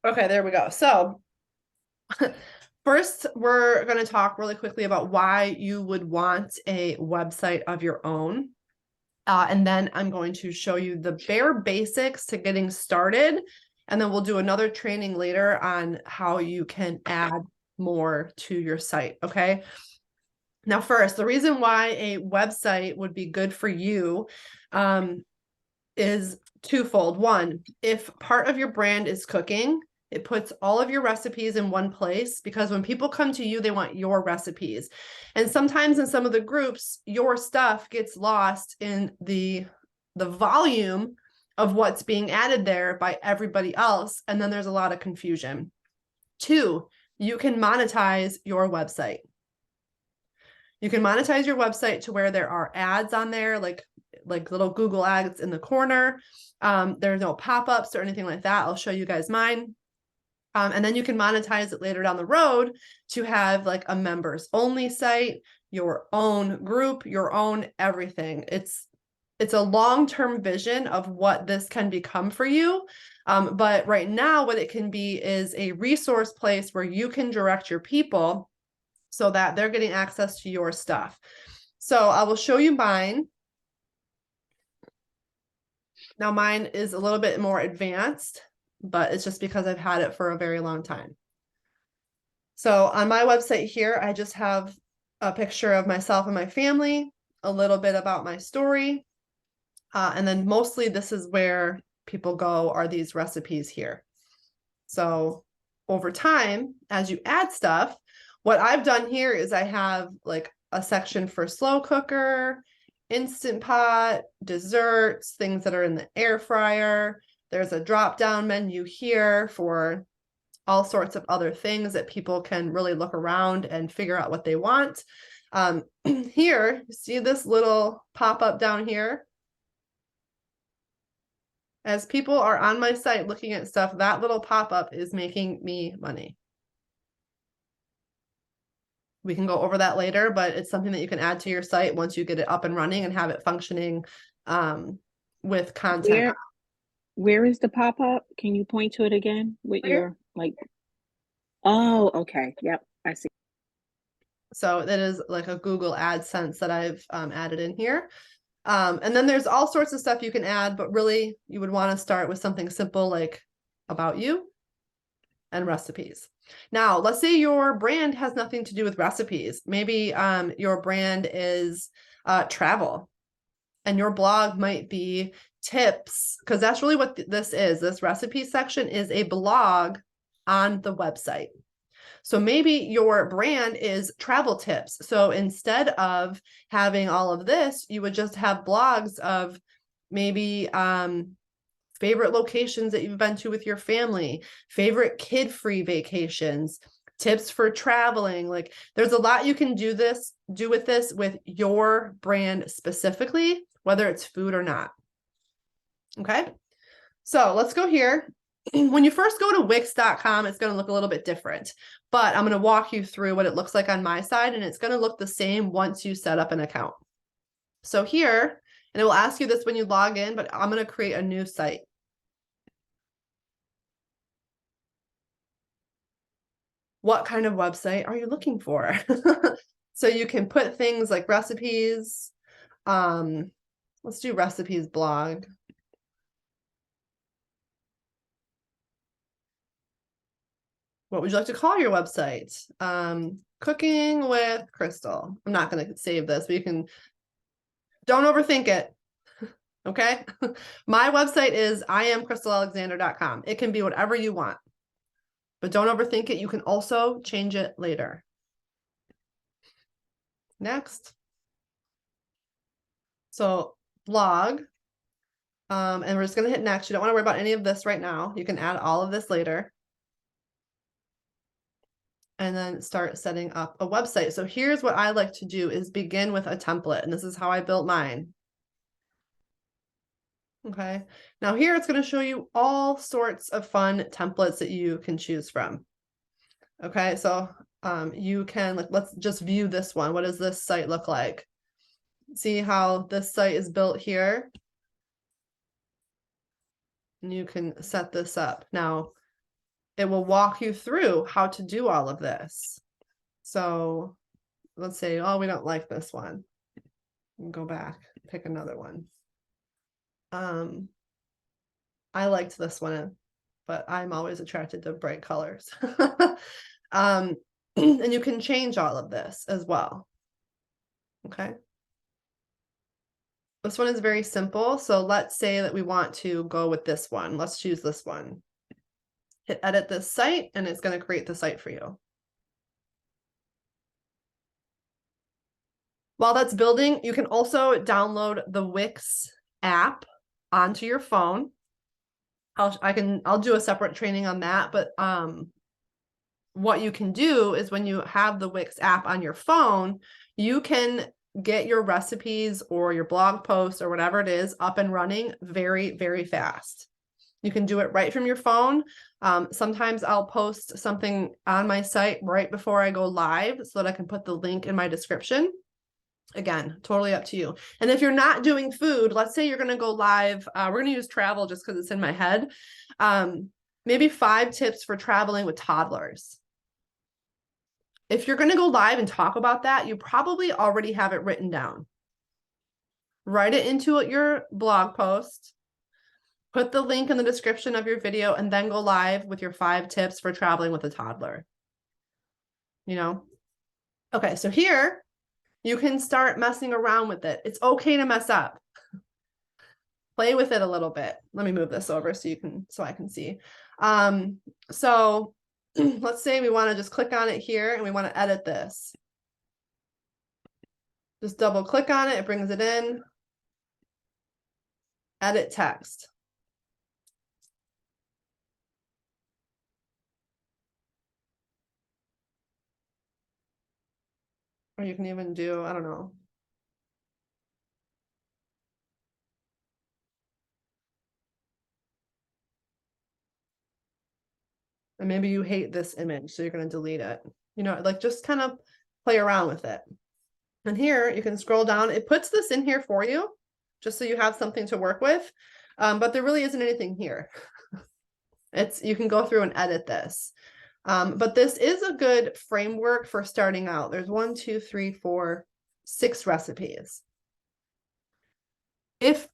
Okay, there we go. So first, we're going to talk really quickly about why you would want a website of your own. And then I'm going to show you the bare basics to getting started. And then we'll do another training later on how you can add more to your site. Okay. Now, first, the reason why a website would be good for you is twofold. One, if part of your brand is cooking, it puts all of your recipes in one place, because when people come to you, they want your recipes. And sometimes in some of the groups, your stuff gets lost in the volume of what's being added there by everybody else. And then there's a lot of confusion. Two, you can monetize your website. You can monetize your website to where there are ads on there, like little Google ads in the corner. There's no pop-ups or anything like that. I'll show you guys mine. And then you can monetize it later down the road to have like a members only site, your own group, your own everything. It's a long-term vision of what this can become for you. But right now, what it can be is a resource place where you can direct your people so that they're getting access to your stuff. So I will show you mine. Now mine is a little bit more advanced, but it's just because I've had it for a very long time. So on my website here, I just have a picture of myself and my family, a little bit about my story. And then mostly this is where people go, are these recipes here. So over time, as you add stuff, what I've done here is I have like a section for slow cooker, Instant Pot, desserts, things that are in the air fryer. There's a drop-down menu here for all sorts of other things that people can really look around and figure out what they want. Here, you see this little pop-up down here? As people are on my site looking at stuff, that little pop-up is making me money. We can go over that later, but it's something that you can add to your site once you get it up and running and have it functioning with content. Where is the pop-up? Can you point to it again with Right here. your like, oh, okay. Yep, I see. So that is like a Google AdSense that I've added in here. And then there's all sorts of stuff you can add, but really you would want to start with something simple like about you and recipes. Now, let's say your brand has nothing to do with recipes. Maybe your brand is travel, and your blog might be tips, because that's really what this is. This recipe section is a blog on the website. So maybe your brand is travel tips. So instead of having all of this, you would just have blogs of maybe favorite locations that you've been to with your family, favorite kid-free vacations, tips for traveling. Like there's a lot you can do with this with your brand specifically, whether it's food or not. Okay. So let's go here. When you first go to Wix.com, it's going to look a little bit different, but I'm going to walk you through what it looks like on my side, and it's going to look the same once you set up an account. So here, and it will ask you this when you log in, but I'm going to create a new site. What kind of website are you looking for? So you can put things like recipes. Let's do recipes blog. What would you like to call your website? Cooking with Crystal. I'm not going to save this, but you can, don't overthink it. Okay. My website is iamcrystalalexander.com. It can be whatever you want, but don't overthink it. You can also change it later. Next. So blog. And we're just going to hit next. You don't want to worry about any of this right now. You can add all of this later. And then start setting up a website. So here's what I like to do is begin with a template. And this is how I built mine. Okay. Now here it's going to show you all sorts of fun templates that you can choose from. Okay. So you can, like, let's just view this one. What does this site look like? See how this site is built here? And you can set this up. Now, it will walk you through how to do all of this. So let's say, oh, we don't like this one. Go back, pick another one. I liked this one, but I'm always attracted to bright colors. And you can change all of this as well. Okay. This one is very simple. So let's say that we want to go with this one. Let's choose this one. Hit edit this site and it's going to create the site for you. While that's building, you can also download the WIX app onto your phone. I'll do a separate training on that, but what you can do is when you have the WIX app on your phone, you can get your recipes or your blog posts or whatever it is up and running very, very fast. You can do it right from your phone. Sometimes I'll post something on my site right before I go live so that I can put the link in my description. Again, totally up to you. And if you're not doing food, let's say you're going to go live. We're going to use travel just because it's in my head. Maybe 5 tips for traveling with toddlers. If you're going to go live and talk about that, you probably already have it written down. Write it into your blog post. Put the link in the description of your video and then go live with your 5 tips for traveling with a toddler. You know? Okay, so here you can start messing around with it. It's okay to mess up. Play with it a little bit. Let me move this over so I can see. So let's say we want to just click on it here and we want to edit this. Just double click on it. It brings it in. Edit text. Or you can even do, I don't know. And maybe you hate this image, so you're going to delete it. You know, like just kind of play around with it. And here you can scroll down. It puts this in here for you, just so you have something to work with. But there really isn't anything here. You can go through and edit this. But this is a good framework for starting out. There's 1, 2, 3, 4, 6 recipes. If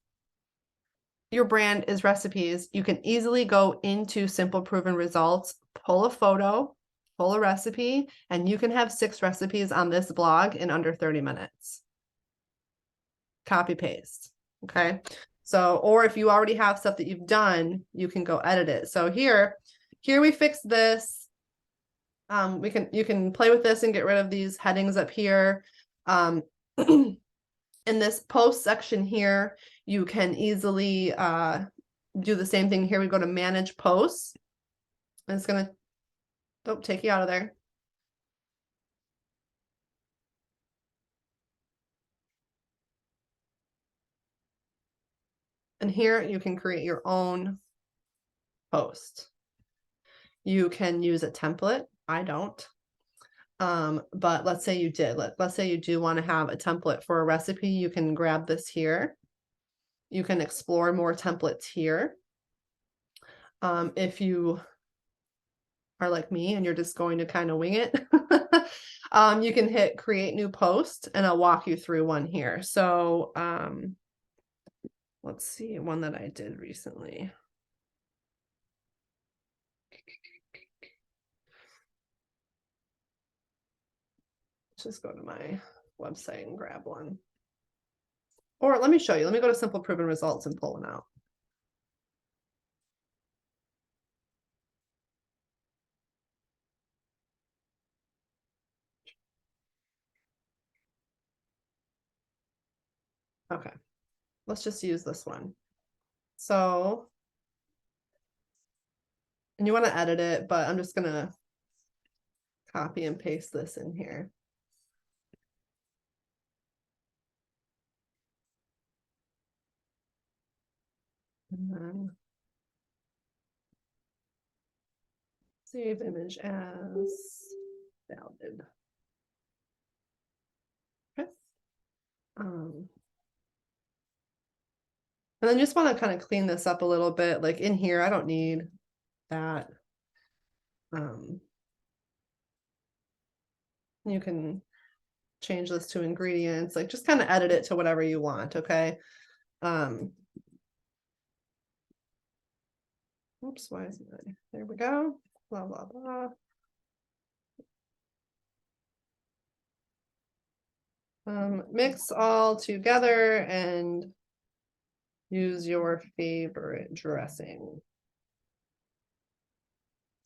your brand is recipes, you can easily go into Simple Proven Results, pull a photo, pull a recipe, and you can have 6 recipes on this blog in under 30 minutes. Copy paste. Okay. So, or if you already have stuff that you've done, you can go edit it. So here we fix this. You can play with this and get rid of these headings up here. In this post section here, you can easily do the same thing here. We go to manage posts. And it's going to, don't take you out of there. And here you can create your own post. You can use a template. I don't. But let's say you did. Let's say you do want to have a template for a recipe. You can grab this here. You can explore more templates here. If you are like me and you're just going to kind of wing it, you can hit create new post and I'll walk you through one here. So let's see, one that I did recently. Just go to my website and grab one. Or let me show you. Let me go to Simple Proven Results and pull one out. Okay, let's just use this one. So, and you want to edit it, but I'm just going to copy and paste this in here. And then save image as valid. Okay. And then you just want to kind of clean this up a little bit. Like in here, I don't need that. You can change this to ingredients, like just kind of edit it to whatever you want, okay? Oops, why isn't it? There we go. Blah, blah, blah. Mix all together and use your favorite dressing.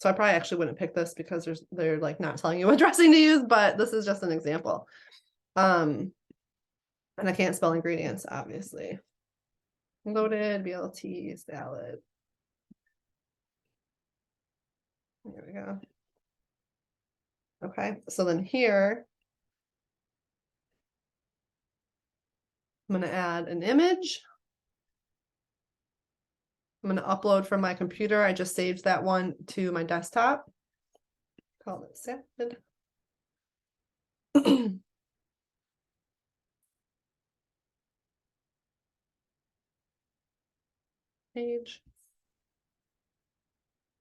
So I probably actually wouldn't pick this because they're like not telling you what dressing to use, but this is just an example. And I can't spell ingredients, obviously. Loaded, BLT, salad. There we go. Okay, so then here, I'm going to add an image. I'm going to upload from my computer. I just saved that one to my desktop. Call it salad. Page.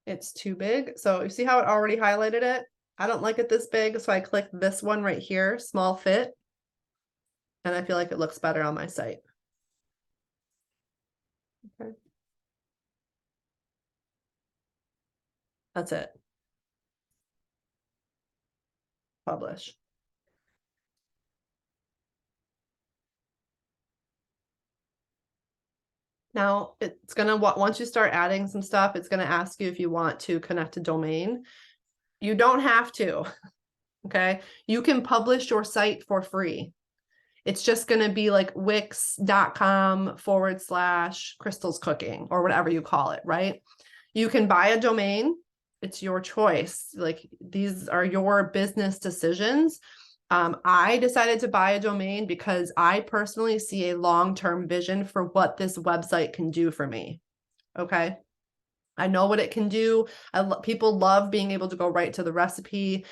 It's too big. So you see how it already highlighted it? I don't like it this big, so I click this one right here, small fit, and I feel like it looks better on my site. Okay. That's it. Publish. Now it's gonna, once you start adding some stuff, it's gonna ask you if you want to connect a domain. You don't have to, okay? You can publish your site for free. It's just gonna be like wix.com/crystals cooking or whatever you call it, right? You can buy a domain. It's your choice. Like these are your business decisions. I decided to buy a domain because I personally see a long-term vision for what this website can do for me. Okay. I know what it can do. People love being able to go right to the recipe.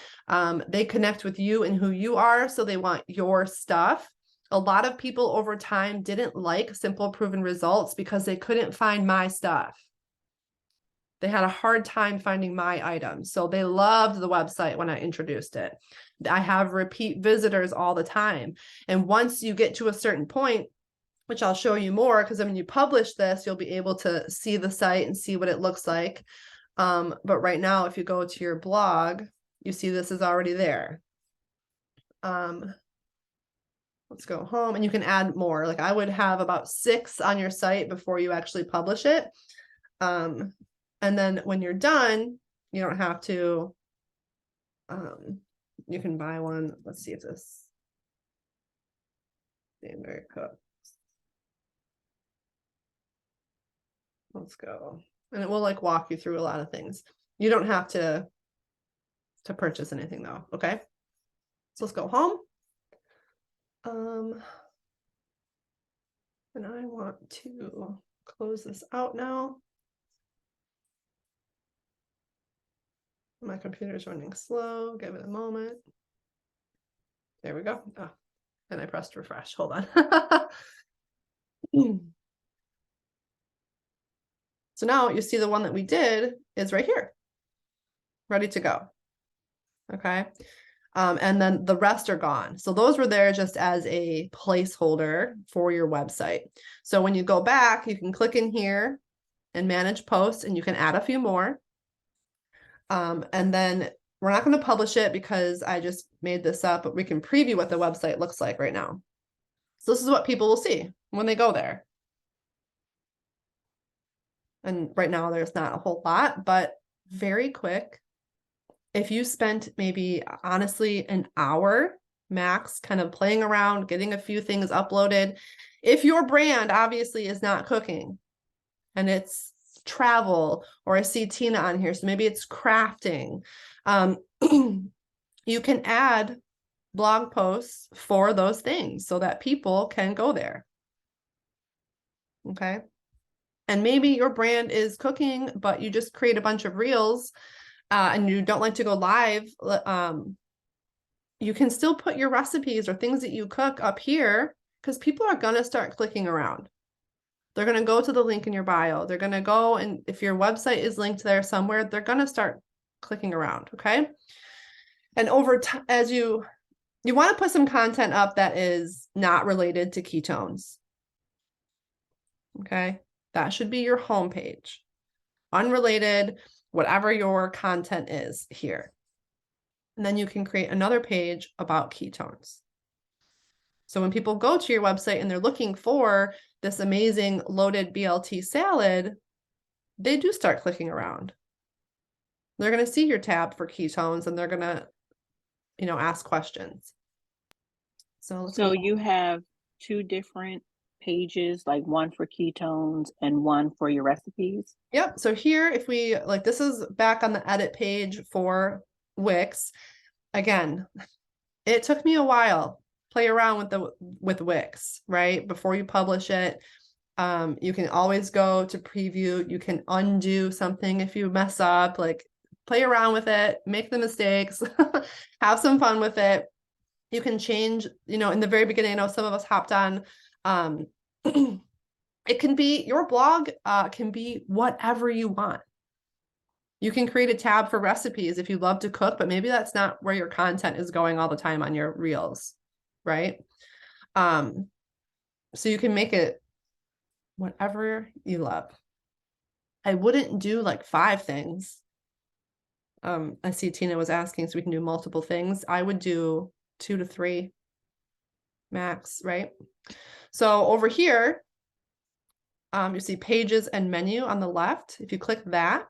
They connect with you and who you are, so they want your stuff. A lot of people over time didn't like Simple Proven Results because they couldn't find my stuff. They had a hard time finding my items. So they loved the website when I introduced it. I have repeat visitors all the time. And once you get to a certain point, which I'll show you more, because when you publish this, you'll be able to see the site and see what it looks like. But right now, if you go to your blog, you see this is already there. Let's go home, and you can add more. Like I would have about 6 on your site before you actually publish it. And then when you're done, you don't have to, you can buy one. Let's see if this standard cook. Let's go. And it will like walk you through a lot of things. You don't have to purchase anything though. Okay. So let's go home. And I want to close this out now. My computer's running slow. Give it a moment. There we go. Oh, and I pressed refresh. Hold on. So now you see the one that we did is right here, ready to go. Okay. And then the rest are gone. So those were there just as a placeholder for your website. So when you go back, you can click in here and manage posts, and you can add a few more. And then we're not going to publish it because I just made this up, but we can preview what the website looks like right now. So this is what people will see when they go there. And right now there's not a whole lot, but very quick. If you spent maybe honestly an hour max kind of playing around, getting a few things uploaded, if your brand obviously is not cooking and it's travel, or I see Tina on here, so maybe it's crafting, you can add blog posts for those things so that people can go there. Okay. And maybe your brand is cooking, but you just create a bunch of reels and you don't like to go live. You can still put your recipes or things that you cook up here, because people are going to start clicking around. They're going to go to the link in your bio. They're going to go, and if your website is linked there somewhere, they're going to start clicking around, okay? And over time, as you want to put some content up that is not related to ketones. Okay, that should be your home page. Unrelated, whatever your content is here. And then you can create another page about ketones. So when people go to your website and they're looking for this amazing loaded BLT salad, they do start clicking around. They're going to see your tab for ketones and they're going to, ask questions. So you have two different pages, like one for ketones and one for your recipes? Yep. So here, if we like, this is back on the edit page for WIX. Again, it took me a while play around with WIX, right? Before you publish it. You can always go to preview. You can undo something if you mess up, like play around with it, make the mistakes, have some fun with it. You can change, in the very beginning, I know some of us hopped on, it can be your blog, can be whatever you want. You can create a tab for recipes if you love to cook, but maybe that's not where your content is going all the time on your reels, right? So you can make it whatever you love. I wouldn't do like 5 things. I see Tina was asking, so we can do multiple things. I would do 2 to 3 max, right? So over here, you see pages and menu on the left. If you click that,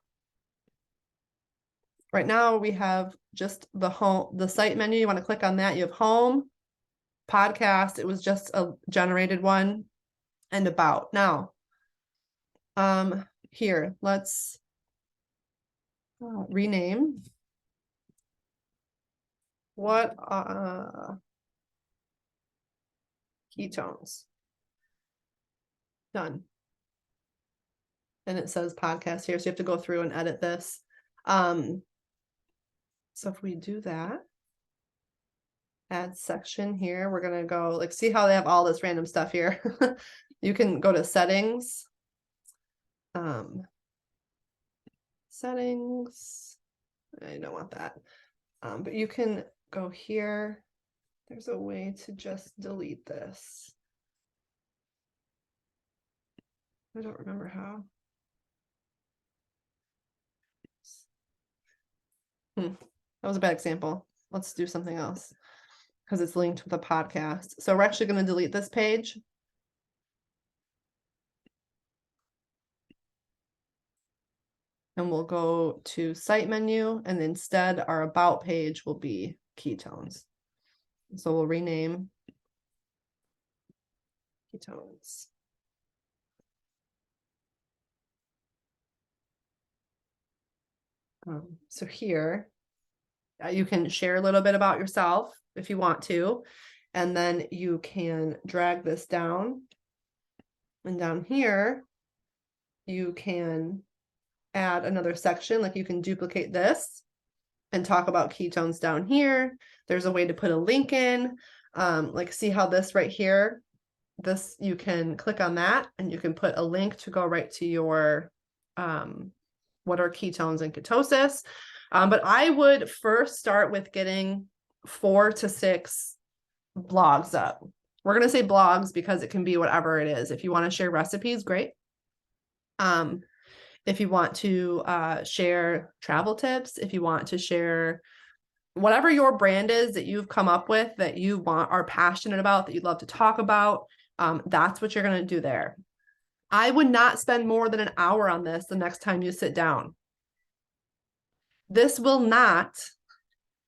right now we have just the site menu. You want to click on that. You have home, podcast. It was just a generated one, and about. Now, here, let's rename. What ketones? Done. And it says podcast here, so you have to go through and edit this. So if we do that, add section here, we're gonna go like, see how they have all this random stuff here. You can go to settings. Settings. I don't want that. But you can go here. There's a way to just delete this. I don't remember how. That was a bad example. Let's do something else because it's linked with a podcast. So we're actually going to delete this page. And we'll go to site menu, and instead our about page will be ketones. So we'll rename ketones. So here, you can share a little bit about yourself if you want to, and then you can drag this down. And down here, you can add another section, like you can duplicate this and talk about ketones down here. There's a way to put a link in, like see how this right here, this, you can click on that and you can put a link to go right to your, what are ketones and ketosis. But I would first start with getting 4 to 6 blogs up. We're going to say blogs because it can be whatever it is. If you want to share recipes, great. If you want to share travel tips, if you want to share whatever your brand is that you've come up with that you are passionate about, that you'd love to talk about, that's what you're going to do there. I would not spend more than an hour on this the next time you sit down. This will not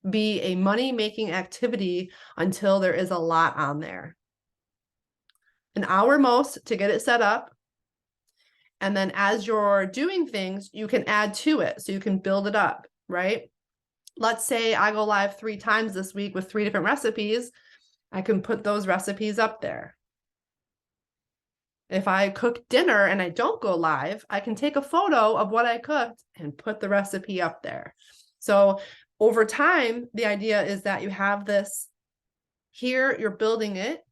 be a money-making activity until there is a lot on there. An hour most to get it set up. And then as you're doing things, you can add to it. So you can build it up, right? Let's say I go live 3 times this week with 3 different recipes. I can put those recipes up there. If I cook dinner and I don't go live, I can take a photo of what I cooked and put the recipe up there. So over time, the idea is that you have this here, you're building it,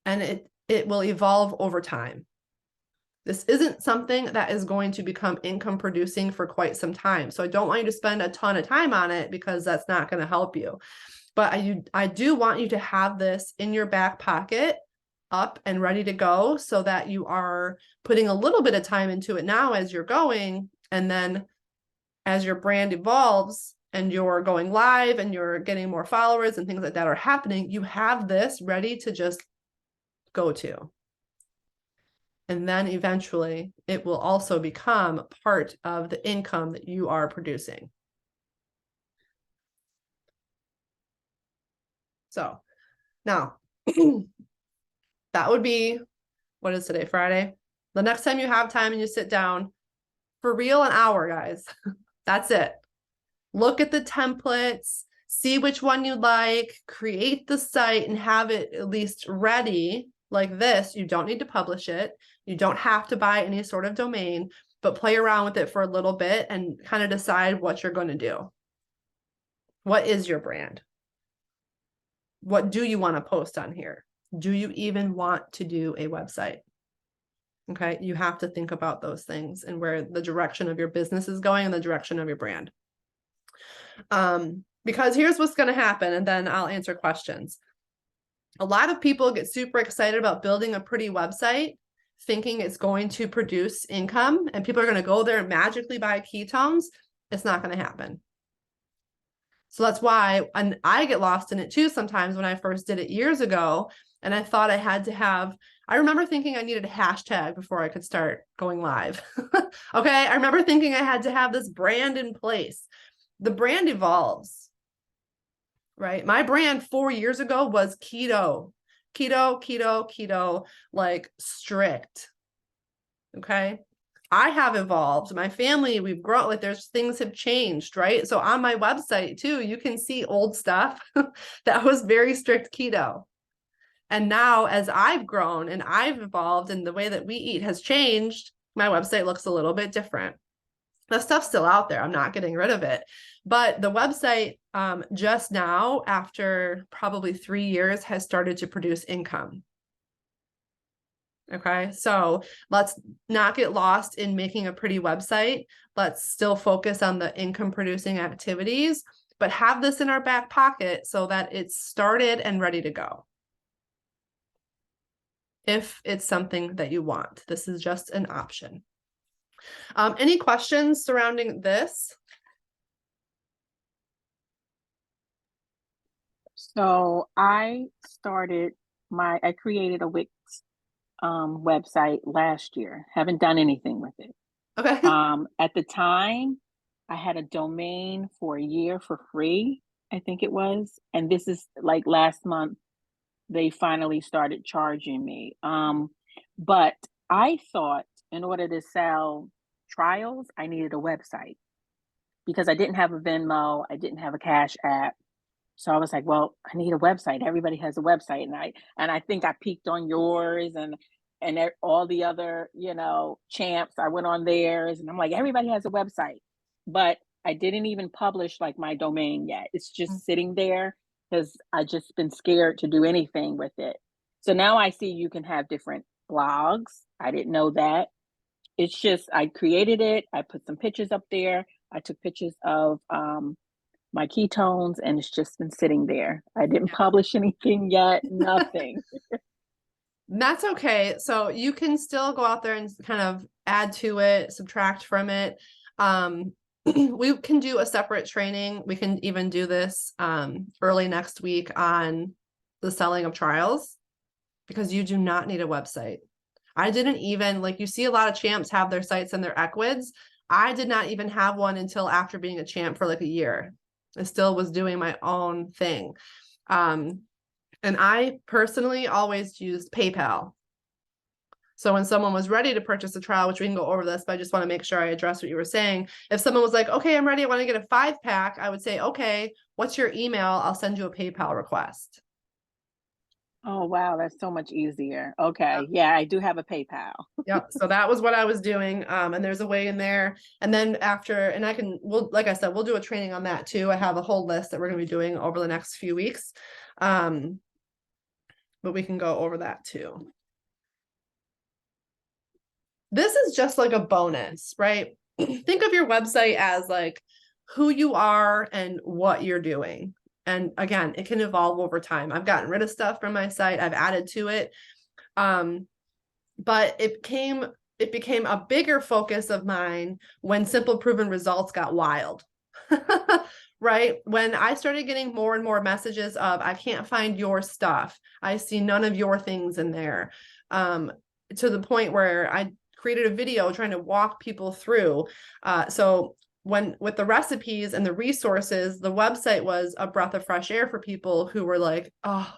and it will evolve over time. This isn't something that is going to become income producing for quite some time. So I don't want you to spend a ton of time on it because that's not going to help you. But I do want you to have this in your back pocket up and ready to go so that you are putting a little bit of time into it now as you're going. And then as your brand evolves and you're going live and you're getting more followers and things like that are happening, you have this ready to just go to. And then eventually it will also become part of the income that you are producing. So now that would be, what is today, Friday? The next time you have time and you sit down, for real, an hour, guys. That's it. Look at the templates, see which one you like, create the site and have it at least ready like this. You don't need to publish it. You don't have to buy any sort of domain, but play around with it for a little bit and kind of decide what you're going to do. What is your brand? What do you want to post on here? Do you even want to do a website? Okay, you have to think about those things and where the direction of your business is going and the direction of your brand. Because here's what's going to happen, and then I'll answer questions. A lot of people get super excited about building a pretty website, thinking it's going to produce income, and people are going to go there and magically buy ketones. It's not going to happen. So that's why, and I get lost in it too sometimes when I first did it years ago, and I thought I had to have, I remember thinking I needed a hashtag before I could start going live. Okay, I remember thinking I had to have this brand in place. The brand evolves, right? My brand 4 years ago was keto, like strict. Okay. I have evolved. My family, we've grown, like there's things have changed, right? So on my website too, you can see old stuff that was very strict keto. And now as I've grown and I've evolved and the way that we eat has changed, my website looks a little bit different. The stuff's still out there. I'm not getting rid of it. But the website just now, after probably 3 years, has started to produce income. Okay, so let's not get lost in making a pretty website. Let's still focus on the income producing activities, but have this in our back pocket so that it's started and ready to go. If it's something that you want, this is just an option. Any questions surrounding this? So I created a WIX website last year. Haven't done anything with it. Okay. At the time, I had a domain for a year for free, I think it was. And this is like last month, they finally started charging me. But I thought in order to sell trials, I needed a website because I didn't have a Venmo, I didn't have a Cash App. So I was like, well, I need a website. Everybody has a website. And I think I peeked on yours and all the other, champs. I went on theirs and I'm like, everybody has a website. But I didn't even publish like my domain yet. It's just sitting there because I just been scared to do anything with it. So now I see you can have different blogs. I didn't know that. It's just, I created it. I put some pictures up there. I took pictures of, my ketones, and it's just been sitting there. I didn't publish anything yet, nothing. That's okay. So you can still go out there and kind of add to it, subtract from it. We can do a separate training. We can even do this early next week on the selling of trials because you do not need a website. I didn't even, like you see a lot of champs have their sites and their equids. I did not even have one until after being a champ for like a year. I still was doing my own thing. And I personally always used PayPal. So when someone was ready to purchase a trial, which we can go over this, but I just want to make sure I address what you were saying. If someone was like, okay, I'm ready, I want to get a 5-pack, I would say, okay, what's your email? I'll send you a PayPal request. Oh, wow. That's so much easier. Okay. Yeah, I do have a PayPal. Yep. So that was what I was doing. And there's a way in there. And then after, and like I said, we'll do a training on that too. I have a whole list that we're going to be doing over the next few weeks. But we can go over that too. this is just like a bonus, right? Think of your website as like who you are and what you're doing. And again, it can evolve over time. I've gotten rid of stuff from my site, I've added to it. But it became a bigger focus of mine when simple proven results got wild. Right? When I started getting more and more messages of, I can't find your stuff. I see none of your things in there. To the point where I created a video trying to walk people through. So when with the recipes and the resources, the website was a breath of fresh air for people who were like, oh,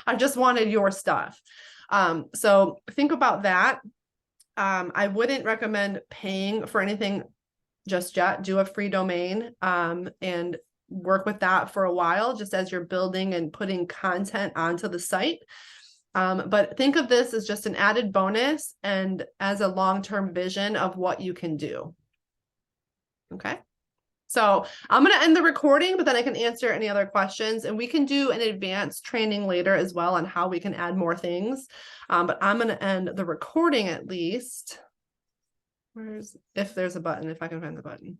I just wanted your stuff. So think about that. I wouldn't recommend paying for anything just yet. Do a free domain and work with that for a while, just as you're building and putting content onto the site. But think of this as just an added bonus and as a long-term vision of what you can do. Okay. So I'm going to end the recording, but then I can answer any other questions, and we can do an advanced training later as well on how we can add more things. But I'm going to end the recording at least. If there's a button, if I can find the button.